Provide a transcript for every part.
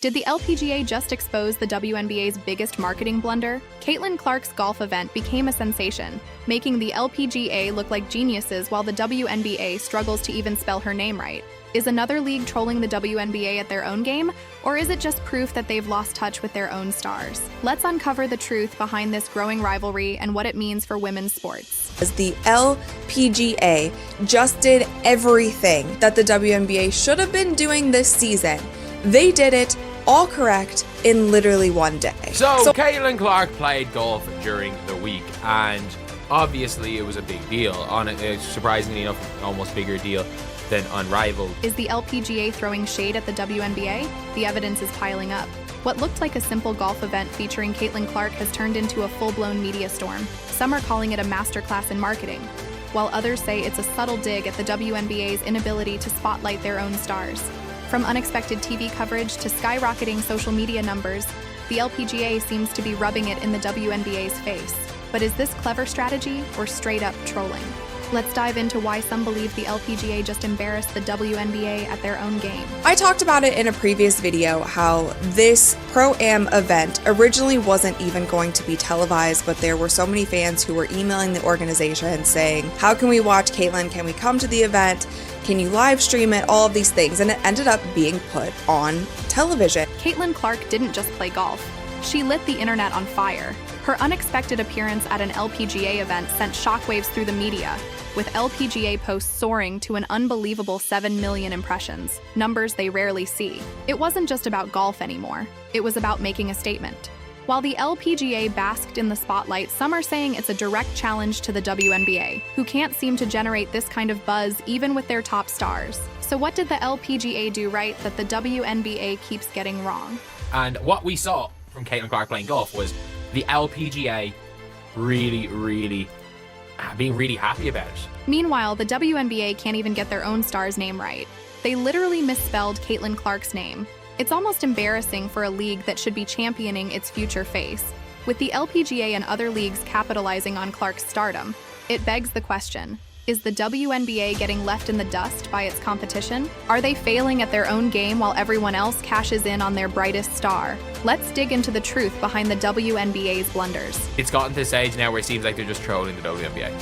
Did the LPGA just expose the WNBA's biggest marketing blunder? Caitlin Clark's golf event became a sensation, making the LPGA look like geniuses while the WNBA struggles to even spell her name right. Is another league trolling the WNBA at their own game, or is it just proof that they've lost touch with their own stars? Let's uncover the truth behind this growing rivalry and what it means for women's sports. As the LPGA just did everything that the WNBA should have been doing this season. They did it all correct in literally one day. So Caitlin Clark played golf during the week, and obviously it was a big deal. Surprisingly enough, almost bigger deal than Unrivaled. Is the LPGA throwing shade at the WNBA? The evidence is piling up. What looked like a simple golf event featuring Caitlin Clark has turned into a full-blown media storm. Some are calling it a masterclass in marketing, while others say it's a subtle dig at the WNBA's inability to spotlight their own stars. From unexpected TV coverage to skyrocketing social media numbers, the LPGA seems to be rubbing it in the WNBA's face. But is this clever strategy or straight-up trolling? Let's dive into why some believe the LPGA just embarrassed the WNBA at their own game. I talked about it in a previous video how this Pro-Am event originally wasn't even going to be televised, but there were so many fans who were emailing the organization saying, how can we watch Caitlin? Can we come to the event? Can you live stream it? All of these things. And it ended up being put on television. Caitlin Clark didn't just play golf. She lit the internet on fire. Her unexpected appearance at an LPGA event sent shockwaves through the media, with LPGA posts soaring to an unbelievable 7 million impressions, numbers they rarely see. It wasn't just about golf anymore. It was about making a statement. While the LPGA basked in the spotlight, some are saying it's a direct challenge to the WNBA, who can't seem to generate this kind of buzz even with their top stars. So what did the LPGA do right that the WNBA keeps getting wrong? And what we saw from Caitlin Clark playing golf was the LPGA being really happy about it. Meanwhile, the WNBA can't even get their own star's name right. They literally misspelled Caitlin Clark's name. It's almost embarrassing for a league that should be championing its future face. With the LPGA and other leagues capitalizing on Clark's stardom, it begs the question, is the WNBA getting left in the dust by its competition? Are they failing at their own game while everyone else cashes in on their brightest star? Let's dig into the truth behind the WNBA's blunders. It's gotten to the stage now where it seems like they're just trolling the WNBA.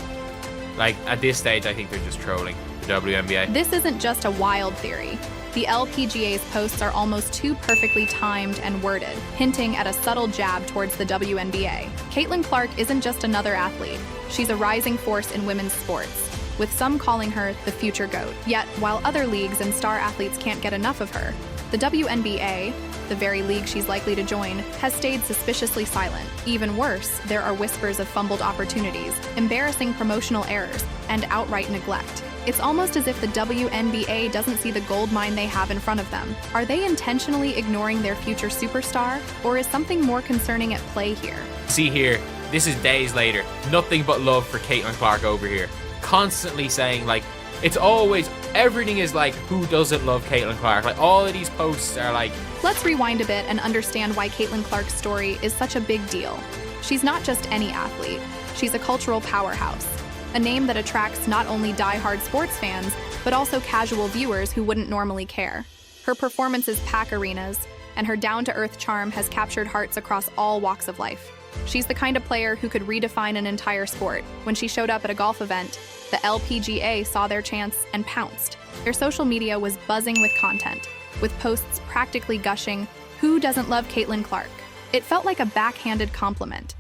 Like, at this stage, I think they're just trolling the WNBA. This isn't just a wild theory. The LPGA's posts are almost too perfectly timed and worded, hinting at a subtle jab towards the WNBA. Caitlin Clark isn't just another athlete. She's a rising force in women's sports, with some calling her the future GOAT. Yet, while other leagues and star athletes can't get enough of her, the WNBA, the very league she's likely to join, has stayed suspiciously silent. Even worse, there are whispers of fumbled opportunities, embarrassing promotional errors, and outright neglect. It's almost as if the WNBA doesn't see the gold mine they have in front of them. Are they intentionally ignoring their future superstar, or is something more concerning at play here? See here, this is days later. Nothing but love for Caitlin Clark over here. Constantly saying, like, it's always, everything is like, who doesn't love Caitlin Clark? Like, all of these posts are like... Let's rewind a bit and understand why Caitlin Clark's story is such a big deal. She's not just any athlete. She's a cultural powerhouse. A name that attracts not only die-hard sports fans, but also casual viewers who wouldn't normally care. Her performances pack arenas, and her down-to-earth charm has captured hearts across all walks of life. She's the kind of player who could redefine an entire sport. When she showed up at a golf event, the LPGA saw their chance and pounced. Their social media was buzzing with content, with posts practically gushing, "Who doesn't love Caitlin Clark?" It felt like a backhanded compliment,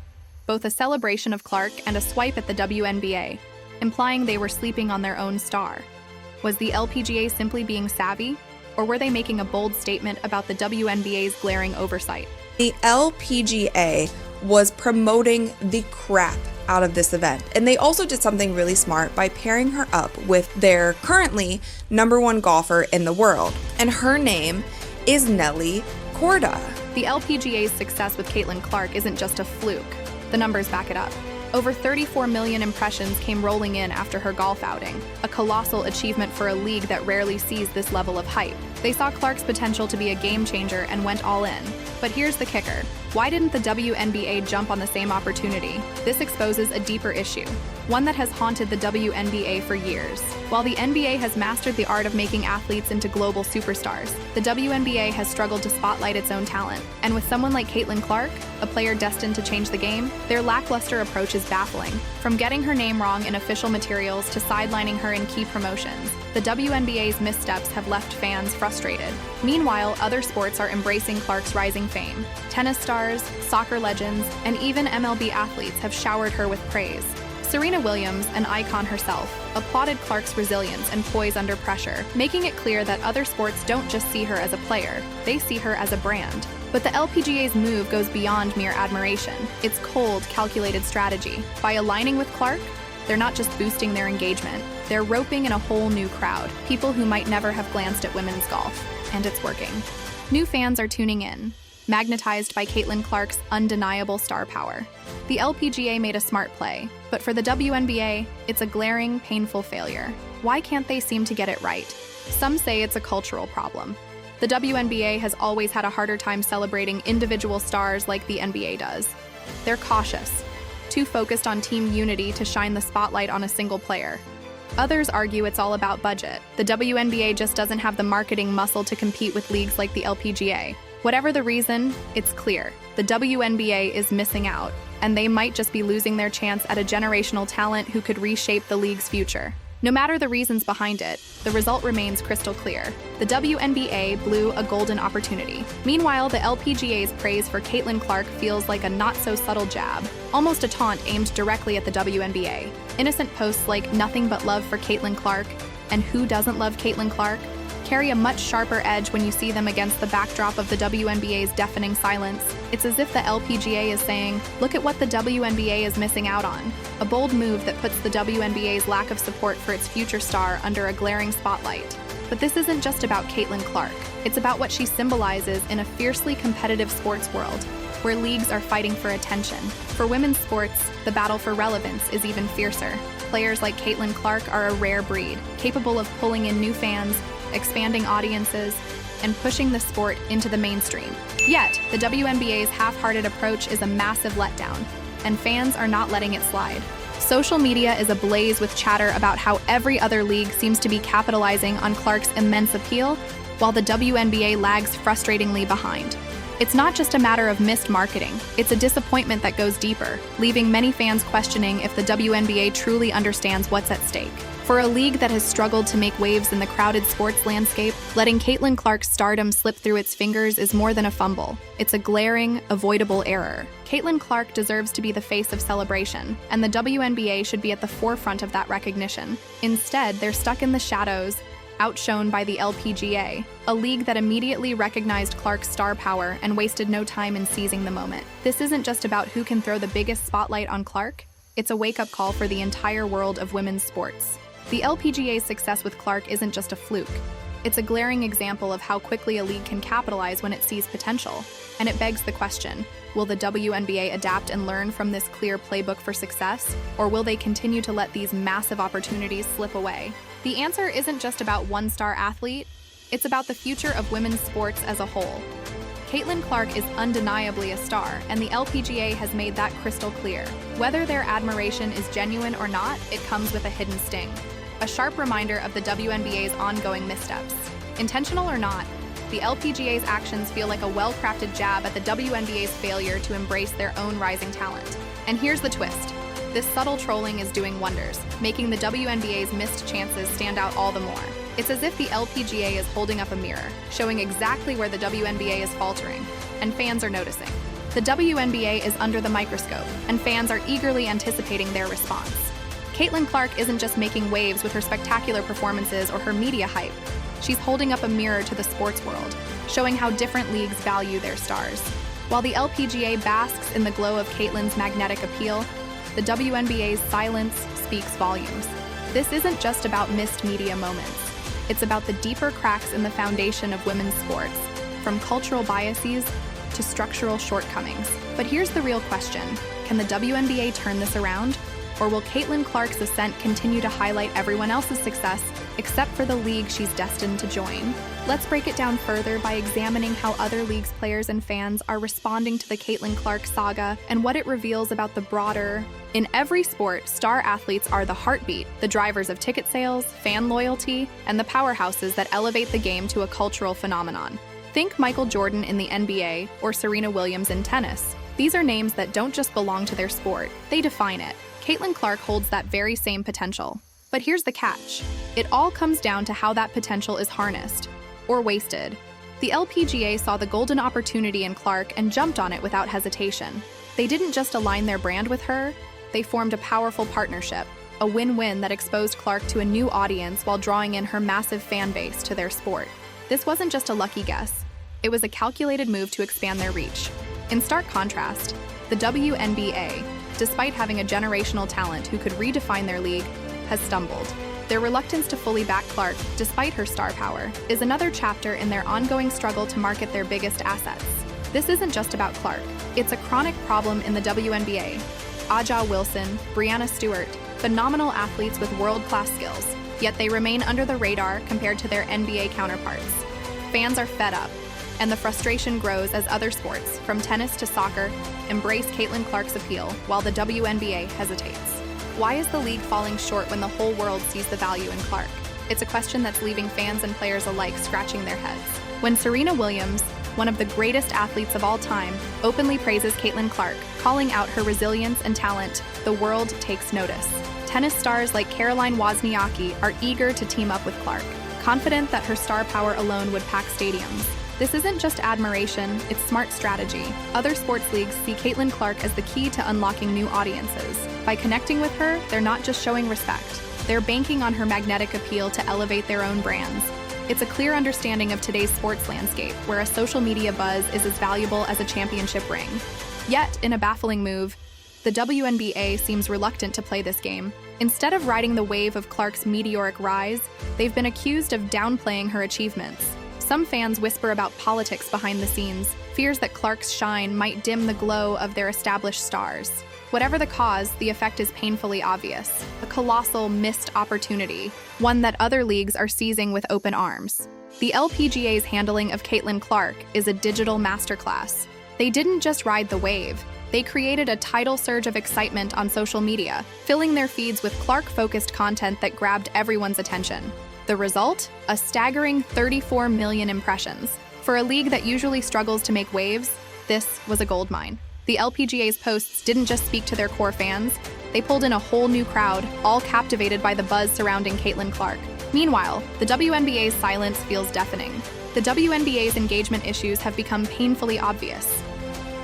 both a celebration of Clark and a swipe at the WNBA, implying they were sleeping on their own star. Was the LPGA simply being savvy, or were they making a bold statement about the WNBA's glaring oversight? The LPGA was promoting the crap out of this event. And they also did something really smart by pairing her up with their currently #1 golfer in the world. And her name is Nelly Korda. The LPGA's success with Caitlin Clark isn't just a fluke. The numbers back it up. Over 34 million impressions came rolling in after her golf outing, a colossal achievement for a league that rarely sees this level of hype. They saw Clark's potential to be a game changer and went all in. But here's the kicker. Why didn't the WNBA jump on the same opportunity? This exposes a deeper issue, one that has haunted the WNBA for years. While the NBA has mastered the art of making athletes into global superstars, the WNBA has struggled to spotlight its own talent. And with someone like Caitlin Clark, a player destined to change the game, their lackluster approach is baffling. From getting her name wrong in official materials to sidelining her in key promotions, the WNBA's missteps have left fans frustrated. Meanwhile, other sports are embracing Clark's rising fame. Tennis stars, soccer legends, and even MLB athletes have showered her with praise. Serena Williams, an icon herself, applauded Clark's resilience and poise under pressure, making it clear that other sports don't just see her as a player, they see her as a brand. But the LPGA's move goes beyond mere admiration. It's cold, calculated strategy. By aligning with Clark, they're not just boosting their engagement, they're roping in a whole new crowd, people who might never have glanced at women's golf. And it's working. New fans are tuning in, magnetized by Caitlin Clark's undeniable star power. The LPGA made a smart play, but for the WNBA, it's a glaring, painful failure. Why can't they seem to get it right? Some say it's a cultural problem. The WNBA has always had a harder time celebrating individual stars like the NBA does. They're cautious, too focused on team unity to shine the spotlight on a single player. Others argue it's all about budget. The WNBA just doesn't have the marketing muscle to compete with leagues like the LPGA. Whatever the reason, it's clear. The WNBA is missing out, and they might just be losing their chance at a generational talent who could reshape the league's future. No matter the reasons behind it, the result remains crystal clear. The WNBA blew a golden opportunity. Meanwhile, the LPGA's praise for Caitlin Clark feels like a not-so-subtle jab, almost a taunt aimed directly at the WNBA. Innocent posts like "Nothing but love for Caitlin Clark" and "Who doesn't love Caitlin Clark?" carry a much sharper edge when you see them against the backdrop of the WNBA's deafening silence. It's as if the LPGA is saying, look at what the WNBA is missing out on. A bold move that puts the WNBA's lack of support for its future star under a glaring spotlight. But this isn't just about Caitlin Clark. It's about what she symbolizes in a fiercely competitive sports world, where leagues are fighting for attention. For women's sports, the battle for relevance is even fiercer. Players like Caitlin Clark are a rare breed, capable of pulling in new fans, expanding audiences, and pushing the sport into the mainstream. Yet, the WNBA's half-hearted approach is a massive letdown, and fans are not letting it slide. Social media is ablaze with chatter about how every other league seems to be capitalizing on Clark's immense appeal, while the WNBA lags frustratingly behind. It's not just a matter of missed marketing, it's a disappointment that goes deeper, leaving many fans questioning if the WNBA truly understands what's at stake. For a league that has struggled to make waves in the crowded sports landscape, letting Caitlin Clark's stardom slip through its fingers is more than a fumble. It's a glaring, avoidable error. Caitlin Clark deserves to be the face of celebration, and the WNBA should be at the forefront of that recognition. Instead, they're stuck in the shadows, outshone by the LPGA, a league that immediately recognized Clark's star power and wasted no time in seizing the moment. This isn't just about who can throw the biggest spotlight on Clark, it's a wake-up call for the entire world of women's sports. The LPGA's success with Clark isn't just a fluke. It's a glaring example of how quickly a league can capitalize when it sees potential. And it begs the question, will the WNBA adapt and learn from this clear playbook for success? Or will they continue to let these massive opportunities slip away? The answer isn't just about one star athlete, it's about the future of women's sports as a whole. Caitlin Clark is undeniably a star, and the LPGA has made that crystal clear. Whether their admiration is genuine or not, it comes with a hidden sting. A sharp reminder of the WNBA's ongoing missteps. Intentional or not, the LPGA's actions feel like a well-crafted jab at the WNBA's failure to embrace their own rising talent. And here's the twist. This subtle trolling is doing wonders, making the WNBA's missed chances stand out all the more. It's as if the LPGA is holding up a mirror, showing exactly where the WNBA is faltering, and fans are noticing. The WNBA is under the microscope, and fans are eagerly anticipating their response. Caitlin Clark isn't just making waves with her spectacular performances or her media hype. She's holding up a mirror to the sports world, showing how different leagues value their stars. While the LPGA basks in the glow of Caitlin's magnetic appeal, the WNBA's silence speaks volumes. This isn't just about missed media moments. It's about the deeper cracks in the foundation of women's sports, from cultural biases to structural shortcomings. But here's the real question. Can the WNBA turn this around? Or will Caitlin Clark's ascent continue to highlight everyone else's success except for the league she's destined to join. Let's break it down further by examining how other leagues' players and fans are responding to the Caitlin Clark saga and what it reveals about the broader. In every sport, star athletes are the heartbeat, the drivers of ticket sales, fan loyalty, and the powerhouses that elevate the game to a cultural phenomenon. Think Michael Jordan in the NBA or Serena Williams in tennis. These are names that don't just belong to their sport, they define it. Caitlin Clark holds that very same potential. But here's the catch. It all comes down to how that potential is harnessed, or wasted. The LPGA saw the golden opportunity in Clark and jumped on it without hesitation. They didn't just align their brand with her, they formed a powerful partnership, a win-win that exposed Clark to a new audience while drawing in her massive fan base to their sport. This wasn't just a lucky guess. It was a calculated move to expand their reach. In stark contrast, the WNBA, despite having a generational talent who could redefine their league, has stumbled. Their reluctance to fully back Clark, despite her star power, is another chapter in their ongoing struggle to market their biggest assets. This isn't just about Clark. It's a chronic problem in the WNBA. Aja Wilson, Brianna Stewart, phenomenal athletes with world-class skills, yet they remain under the radar compared to their NBA counterparts. Fans are fed up, and the frustration grows as other sports, from tennis to soccer, embrace Caitlin Clark's appeal, while the WNBA hesitates. Why is the league falling short when the whole world sees the value in Clark? It's a question that's leaving fans and players alike scratching their heads. When Serena Williams, one of the greatest athletes of all time, openly praises Caitlin Clark, calling out her resilience and talent, the world takes notice. Tennis stars like Caroline Wozniacki are eager to team up with Clark, confident that her star power alone would pack stadiums. This isn't just admiration, it's smart strategy. Other sports leagues see Caitlin Clark as the key to unlocking new audiences. By connecting with her, they're not just showing respect. They're banking on her magnetic appeal to elevate their own brands. It's a clear understanding of today's sports landscape, where a social media buzz is as valuable as a championship ring. Yet, in a baffling move, the WNBA seems reluctant to play this game. Instead of riding the wave of Clark's meteoric rise, they've been accused of downplaying her achievements. Some fans whisper about politics behind the scenes, fears that Clark's shine might dim the glow of their established stars. Whatever the cause, the effect is painfully obvious. A colossal missed opportunity, one that other leagues are seizing with open arms. The LPGA's handling of Caitlin Clark is a digital masterclass. They didn't just ride the wave, they created a tidal surge of excitement on social media, filling their feeds with Clark-focused content that grabbed everyone's attention. The result? A staggering 34 million impressions. For a league that usually struggles to make waves, this was a goldmine. The LPGA's posts didn't just speak to their core fans, they pulled in a whole new crowd, all captivated by the buzz surrounding Caitlin Clark. Meanwhile, the WNBA's silence feels deafening. The WNBA's engagement issues have become painfully obvious.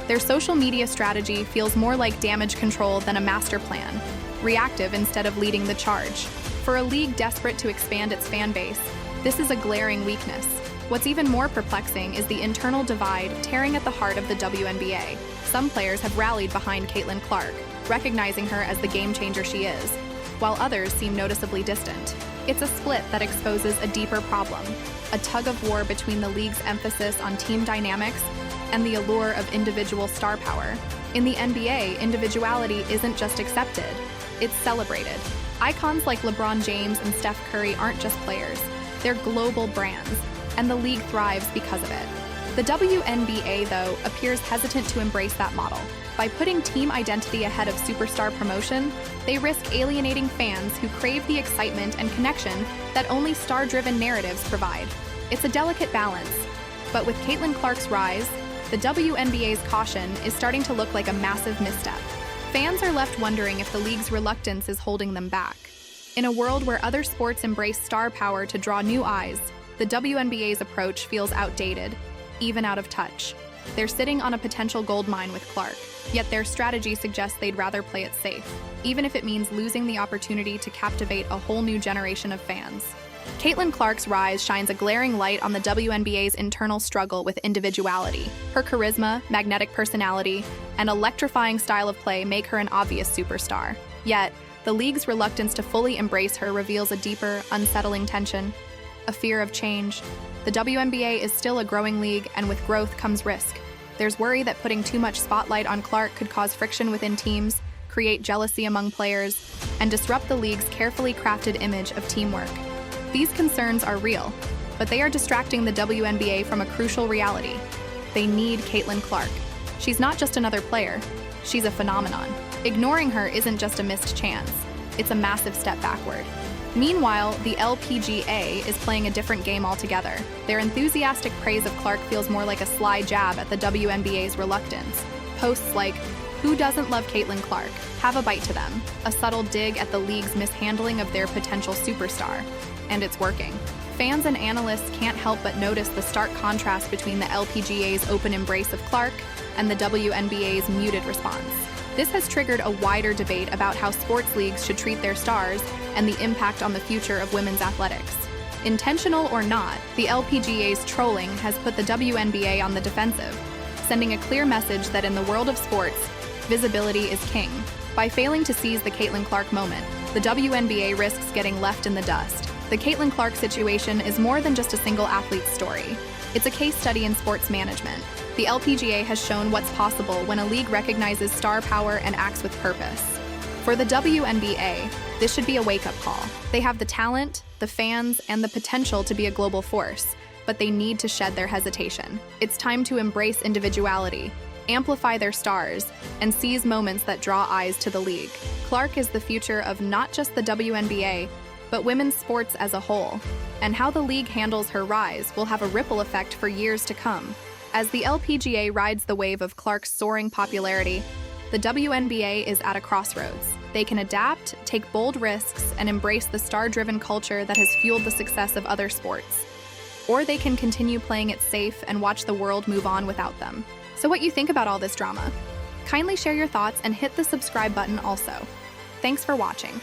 Their social media strategy feels more like damage control than a master plan, reactive instead of leading the charge. For a league desperate to expand its fan base, this is a glaring weakness. What's even more perplexing is the internal divide tearing at the heart of the WNBA. Some players have rallied behind Caitlin Clark, recognizing her as the game changer she is, while others seem noticeably distant. It's a split that exposes a deeper problem, a tug-of-war between the league's emphasis on team dynamics and the allure of individual star power. In the NBA, individuality isn't just accepted, it's celebrated. Icons like LeBron James and Steph Curry aren't just players, they're global brands, and the league thrives because of it. The WNBA, though, appears hesitant to embrace that model. By putting team identity ahead of superstar promotion, they risk alienating fans who crave the excitement and connection that only star-driven narratives provide. It's a delicate balance, but with Caitlin Clark's rise, the WNBA's caution is starting to look like a massive misstep. Fans are left wondering if the league's reluctance is holding them back. In a world where other sports embrace star power to draw new eyes, the WNBA's approach feels outdated, even out of touch. They're sitting on a potential goldmine with Clark, yet their strategy suggests they'd rather play it safe, even if it means losing the opportunity to captivate a whole new generation of fans. Caitlin Clark's rise shines a glaring light on the WNBA's internal struggle with individuality. Her charisma, magnetic personality, and electrifying style of play make her an obvious superstar. Yet, the league's reluctance to fully embrace her reveals a deeper, unsettling tension, a fear of change. The WNBA is still a growing league, and with growth comes risk. There's worry that putting too much spotlight on Clark could cause friction within teams, create jealousy among players, and disrupt the league's carefully crafted image of teamwork. These concerns are real, but they are distracting the WNBA from a crucial reality. They need Caitlin Clark. She's not just another player, she's a phenomenon. Ignoring her isn't just a missed chance, it's a massive step backward. Meanwhile, the LPGA is playing a different game altogether. Their enthusiastic praise of Clark feels more like a sly jab at the WNBA's reluctance. Posts like, "Who doesn't love Caitlin Clark?" have a bite to them, a subtle dig at the league's mishandling of their potential superstar. And it's working. Fans and analysts can't help but notice the stark contrast between the LPGA's open embrace of Clark and the WNBA's muted response. This has triggered a wider debate about how sports leagues should treat their stars and the impact on the future of women's athletics. Intentional or not, the LPGA's trolling has put the WNBA on the defensive, sending a clear message that in the world of sports, visibility is king. By failing to seize the Caitlin Clark moment, the WNBA risks getting left in the dust. The Caitlin Clark situation is more than just a single athlete's story. It's a case study in sports management. The LPGA has shown what's possible when a league recognizes star power and acts with purpose. For the WNBA, this should be a wake-up call. They have the talent, the fans, and the potential to be a global force, but they need to shed their hesitation. It's time to embrace individuality, amplify their stars, and seize moments that draw eyes to the league. Clark is the future of not just the WNBA, but women's sports as a whole. And how the league handles her rise will have a ripple effect for years to come. As the LPGA rides the wave of Clark's soaring popularity, the WNBA is at a crossroads. They can adapt, take bold risks, and embrace the star-driven culture that has fueled the success of other sports. Or they can continue playing it safe and watch the world move on without them. So what you think about all this drama? Kindly share your thoughts and hit the subscribe button also. Thanks for watching.